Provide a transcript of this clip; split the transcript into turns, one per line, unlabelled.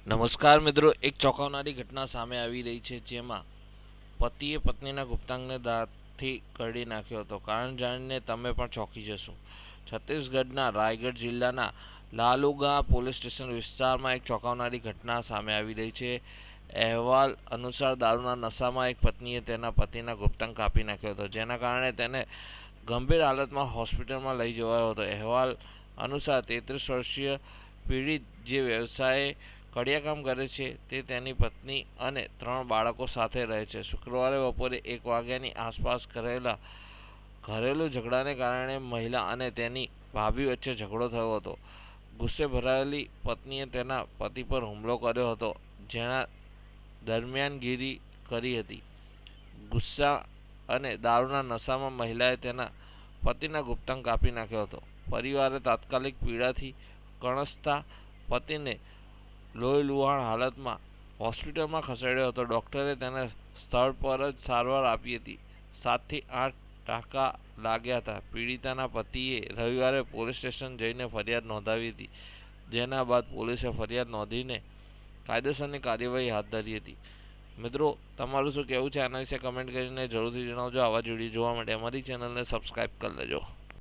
નમસ્કાર મિત્રો, એક ચોંકાવનારી ઘટના સામે આવી રહી છે, જેમાં પતિએ પત્નીના ગુપ્તાંગને દાંતથી કરડી નાખ્યો હતો. કારણ જાણીને તમે પણ ચોંકી જશો. છત્તીસગઢના રાયગઢ જિલ્લાના લાલુગા પોલીસ સ્ટેશન વિસ્તારમાં એક ચોંકાવનારી ઘટના સામે આવી રહી છે. અહેવાલ અનુસાર દારૂના નશામાં એક પત્નીએ તેના પતિના ગુપ્તાંગ કાપી નાખ્યો હતો, જેના કારણે તેને ગંભીર હાલતમાં હોસ્પિટલમાં લઈ જવાયો હતો. અહેવાલ અનુસાર 33 વર્ષીય પીડિત, જે વ્યવસાયે કડિયાકામ કરે છે, તે તેની પત્ની અને 3 બાળકો સાથે રહે છે. શુક્રવારે બપોરે 1 વાગ્યાની આસપાસ ઘરેલું ઝઘડાને કારણે મહિલા અને તેની ભાભી વચ્ચે ઝઘડો થયો હતો. ગુસ્સે ભરાયેલી પત્નીએ તેના પતિ પર હુમલો કર્યો હતો, જેણે દરમિયાનગીરી કરી હતી. ગુસ્સા અને દારૂના નશામાં મહિલાએ તેના પતિના ગુપ્તાંગ કાપી નાખ્યો હતો. પરિવારે તાત્કાલિક પીડાથી કણસતા પતિને લોહીલુહાણ હાલતમાં હોસ્પિટલમાં ખસેડ્યો હતો. ડૉક્ટરે તેને સ્થળ પર જ સારવાર આપી હતી. 7 થી 8 ટાંકા લાગ્યા હતા. પીડિતાના પતિએ રવિવારે પોલીસ સ્ટેશન જઈને ફરિયાદ નોંધાવી હતી, જેના બાદ પોલીસે ફરિયાદ નોંધીને કાયદેસરની કાર્યવાહી હાથ ધરી હતી. મિત્રો, તમારું શું કહેવું છે આના વિશે કમેન્ટ કરીને જરૂરથી જણાવજો. આવા જ વિડીયો જોવા માટે અમારી ચેનલને સબસ્ક્રાઈબ કરી લેજો.